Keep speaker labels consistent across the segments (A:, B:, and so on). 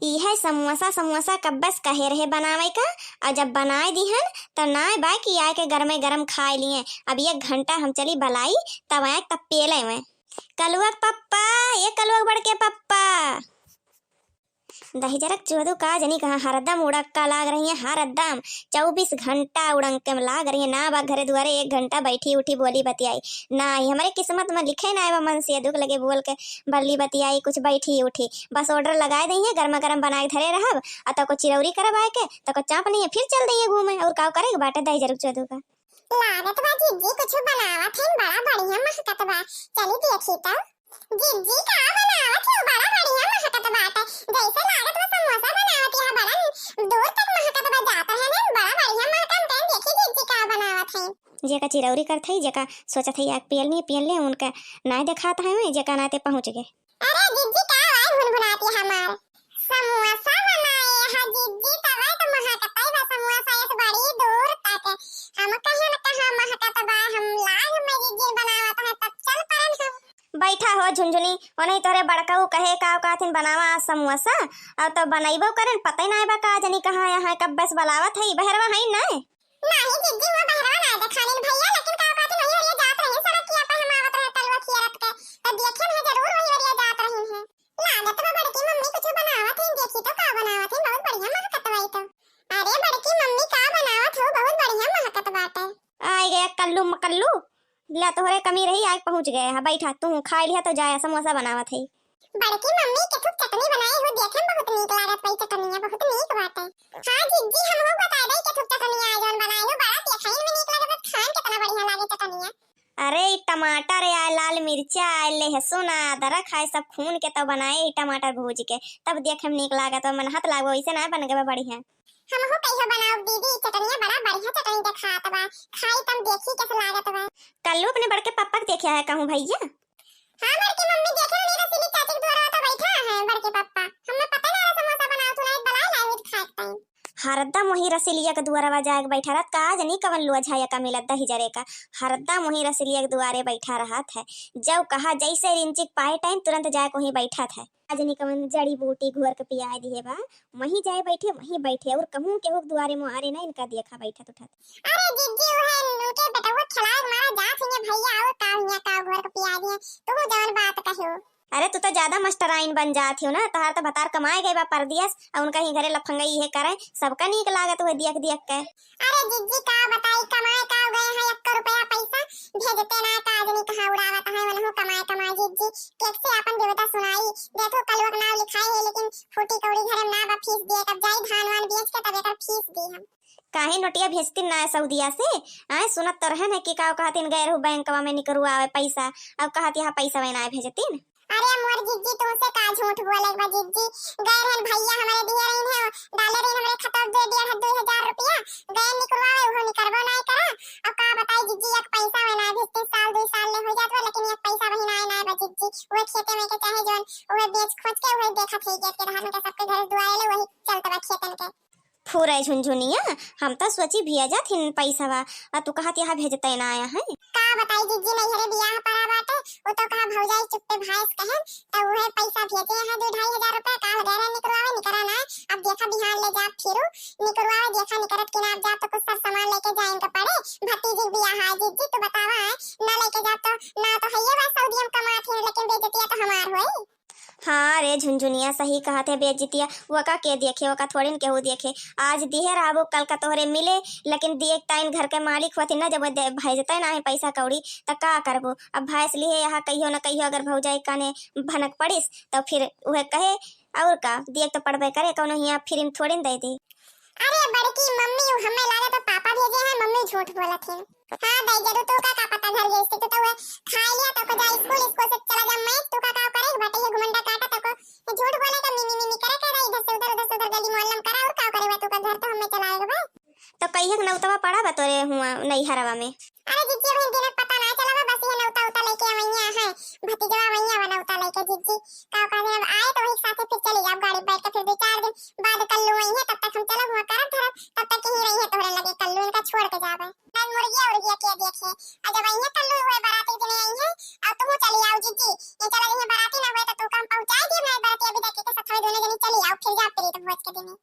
A: इहे समोसा समोसा कब्बस कहे रहे बनावे का। और जब बनाए दिहन तो ना बा कि आए के गरमे गरम खाए लिए। अब 1 घंटा हम चली भलाई तब आए तब पेले में। कलुआ पप्पा, ये कलुआ बड़ के पप्पा दही जरक चोदू का जनी कहा हरदम उड़क्का लाग रही है। हरदम 24 घंटा उड़ंग के लाग रही है। ना बा घरे दुआरे 1 घंटा बैठी उठी बोली बतियाई ना ही हमारे किस्मत में लिखे ना है। मन से दुख लगे बोल के बल्ली बतियाई कुछ बैठी उठी। बस ऑर्डर लगाए दी है गर्मा गर्म बनाए धरे रहब और तो को चिरौरी करब आए के तो को चाप नहीं है फिर चल दी है घूमे। और का करे बाटे दही जरक चोदू का
B: लागत बा जिज्जी कुछ बनावत है बड़ा बढ़िया महकत बा। चली देखी तो जिज्जी का बनावत है बड़ा बढ़िया महकत बाटे। जैसे लागत बा समोसा बनावत है बड़ा दूर तक महकत बा जाता है ना बड़ा बढ़िया महकत है। देखी जिज्जी का बनावत है।
A: जेका चिरौरी करत है जेका सोचत है एक पियल ले उनका ना दिखात है मैं जेका नाते पहुंच गए।
B: अरे जिज्जी का आवाज भुनभुनाती हमार समोसा बनाए है जिज्जी तवा तो महकत है बा समोसा इस बड़ी दूर तक। हम कहे न कहा महकत बा हम लाग में जिज्जी बनावत है तब चल परन हम।
A: बैठा हो झुनझुनी और नहीं तोरे बड़काऊ कहे का काथिन बनावा समोसा और तो बनाइबो करन पता ही ना बा का जनी कहां यहां कब बस बलावत है बहरवा है ना
B: नहीं जिज्जी वो बहरवा ना देखाने भैया लेकिन का कहते नहीं हरिया जात रही सड़क किया पे हम आवत रहे तलवा खियारत के तो देखे में जरूर वही हरिया जात रही है। लागत बा बड़की मम्मी कुछ बनावत है देखी तो का बनावत है बहुत बढ़िया महकत बा तो। अरे बड़की मम्मी का बनावत हो बहुत बढ़िया महकत बाटे।
A: आई गया कल्लू मकल्लू ला तोहरे कमी रही आग पहुंच गए है। बैठा तू खा लिया तो जाया समोसा बनावत है।
B: बड़की मम्मी के खूब चटनी बनाई हो देखे में बहुत नीक लागत पई चटनिया बहुत नीक बाटे। हां जिज्जी हम हो बता दे के खूब चटनी आज जौन बनाई हो बड़ा देखाई में नीक लागत खान कितना बढ़िया लागे चटनिया।
A: अरे टमाटर या लाल मिर्चा लहसुन अदरक है सब खून के तब बनाए टमाटर भूज के तब देखे में नीक लागत मन हाथ लागो वैसे ना बन गए बढ़िया।
B: हम हो कहियो बनाओ दीदी चटनिया बड़ा बढ़िया चटनी दिखात बा खाई तब देखी कैसे लागत बा।
A: कल्लू अपने बड़के पापा के देखा है कहूं भैया।
B: हां बड़की मम्मी देखे नहीं रसीली चाची के द्वारा तो बैठा है बड़के पापा हमें पता ना समोसा बनाओ तो नहीं बना लाए खात टाइम।
A: हरदम वही रसीलिया के दुआरवा जाके बैठा रहत का जनी कवन लुआ झाया का मिलत दही जरे का। हरदम वही रसीलिया के दुआरे बैठा रहत है। जब कहा जैसे रिंचिक पाए टाइम तुरंत जाके वहीं बैठा था। जनी कवन जड़ी बूटी घोर के पिया दिए बा वहीं जाए वहीं बैठे और कहूं के हुक दुआरे में आरे ना इनका देखा बैठा उठा।
B: अरे जिज्जी है उनके बेटा वो खिलाए मारा जात है भैया और का घोर के पिया दिए तू जौन बात कहियो।
A: अरे तू तो ज्यादा मास्टराइन बन जाती हो ना तहार तो भतार कमाए गए बा परदियस और उनका ही घरे लफंगई है करे सबका नीक लागत हुए दियक दियक के।
B: अरे जिज्जी का बताई कमाए का गए हैं 1 रुपया पैसा भेजते ना का आदमी कहां उड़ावत है मन हो कमाए जिज्जी कैसे अपन देवता सुनाई देखो कलवक नाम लिखाए है लेकिन फूटी कौड़ी घरे ना बा फीस दिए तब जाई धान वान बेच के तब एकर फीस दी हम।
A: काहे नोटिया भेजती ना सऊदिया से आए सुनत तो रहन है कि का कहतिन गए रहू बैंकवा में निकरुआ पैसा अब कहत यहाँ पैसा में ना भेजतीन।
B: अरे मोर जिज्जी तुमसे का झूठ बोले बा जिज्जी गए रहन भैया हमारे दिए रही है डालर इन हमरे खाता दे दिया है 2000 रुपया गए निकलवावे वो निकलबो नहीं करा। अब का बताई जिज्जी एक पैसा में ना भेजते साल 2 साल ले हो जात लेकिन एक पैसा वही ना बा जिज्जी वो खेते में के चाहे जोन वो बेच खोज के वो देखा थे के धान के सबके घर दुआरे ले वही चलता बा खेतन के।
A: फूरे झुनझुनिया हम तो सोची भेजा थिन पैसा वा तू कहत यहाँ भेजते ना आया है।
B: का बताई जिज्जी नहीं हरे बियाह पड़ा बाटे वो तो कहा भौजाई चुप्पे भाईस कहन तो वो पैसा भेजे है 2-2.5 रुपया का हो गए निकलवावे निकरा ना। अब देखा बिहार ले जा फिरू निकलवावे देखा निकरत के ना जा तो कुछ सब सामान लेके जाएंगे पड़े भतीजी बियाह है जिज्जी तू बतावा है ना लेके जा तो ना तो है ये बात सऊदी में कमात है लेकिन बेइज्जती तो हमार होई।
A: हाँ रे झुनझुनिया सही कहत है बेइज्जतिया वो का के देखे वो का थोड़ी न केहू देखे आज दिहे राबो कल का तोहरे मिले लेकिन देख टाइम घर के मालिक होती ना जब भेजते ना है पैसा कौड़ी तो का करबो। अब भैंस लिए यहाँ कहियो न कहियो अगर भौजाई काने भनक पड़िस तो फिर वह कहे और का देख तो पड़बे करे कौनो यहाँ फिर थोड़ी न दे दी।
B: अरे बड़की मम्मी हमें लगा तो पापा भेजे हैं मम्मी झूठ बोलत है। हां दई जरूर तो का पता घर जैसे तो वो खा लिया तो को जा स्कूल से चला जा मैं तू का करे बटे ये घुमंडा काटा तो को झूठ बोलेगा मिमी करे इधर से उधर गली मोहल्ला में करा और का करे तू का घर तो हमें चलाएगा भाई
A: तो कहिए नौतवा पड़ा बा तोरे हुआ नहीं हरवा में।
B: अरे जिज्जी बहन दिन पता ना चला बस ये नौता उता लेके आवैया है भतीजवा आवैया वाला उता लेके जिज्जी का कहने अब आए तो वही साथे फिर चले जाओ गाड़ी बैठ के फिर 2-4 दिन बाद कल्लू आई है तब तक हम चला हुआ करत धरत तब तक ही रही है तोरे लगे कल्लू इनका छोड़ के जावे मैं मुर्गिया उर्गिया के देखे अब जब आई है कल्लू हुए बाराती दिन आई है अब तुम चली आओ जिज्जी ये चला रही है बाराती ना हुए तो तू काम पहुंचा दिए मैं बाराती अभी तक के साथ दोनों जनी चली आओ फिर जा प्रीत भोज के दिन।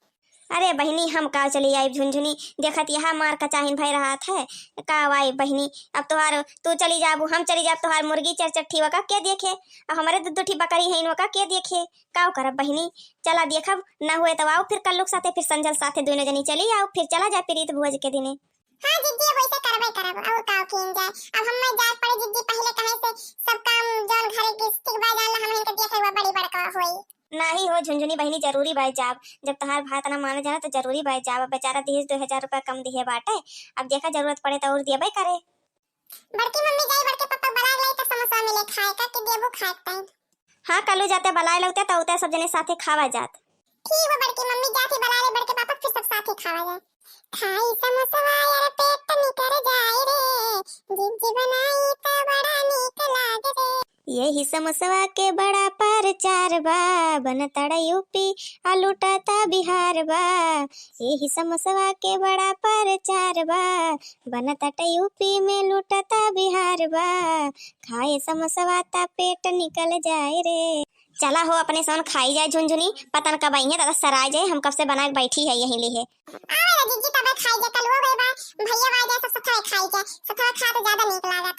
A: अरे बहनी हम का चली आई झुंझुनी देखत यहाँ मार का चाहिन भाई रहा है का आई बहनी। अब तोहार तू चली जाबू हम चली जाब तोहार मुर्गी चरचट्ठी वका के देखे और हमारे दुठी बकरी है वका के देखे का करब बहनी। चला देखब ना हुए तो आओ फिर कल्लुक साथे फिर संजल साथे दोनों जनी चली आओ फिर चला जा प्रीत भोज के दिने।
B: हाँ जीजी वैसे करबे करब और का किन जाए। अब हम मैं जात पड़े जीजी पहले कहे से सब काम जौन घर के ठीक बा जानला हम इनके देखे हुआ बड़ी बड़का होई।
A: नहीं हो झुंझुनी बहनी जरूरी बाई जाब जब तोहार भाई तना माने जाना तो जरूरी बाई जाब। अब बेचारा 1000 रुपया कम दिए बाटे अब देखा जरूरत पड़े तो और दिए करे।
B: बड़की मम्मी जाई बड़के पापा बड़ा लाई तो समोसा मिले खाए का कि देबो खाए टाइम।
A: हाँ कलू जाते बलाए लगते तो उते सब जने साथे खावा जात।
B: ठीक है बड़की मम्मी जाती बला ले बड़के पापा फिर सब साथ ही खावा जाए। खाई समोसा यार पेट निकर जाए रे जीजी बनाई तो बड़ा नीक लागे रे।
A: यही समोसवा के बड़ा प्रचार बा बनतड़ा यूपी लुटाता बिहार बा। यही समोसवा के बड़ा प्रचार बा बनतड़ा यूपी में लुटाता बिहार बा। खाए समोसवा ता पेट निकल जाए रे। चला हो अपने सोन खाई जाए झुंझुनी पतन कब आई है दादा सराय जाए हम कब से बना के बैठी है यहीं लिए।
B: आवे जीजी तबे खाई जे कल हो गई बा भैया आ जाए सब सथवा खाई जाए सथवा खा तो ज्यादा नीक लागत है।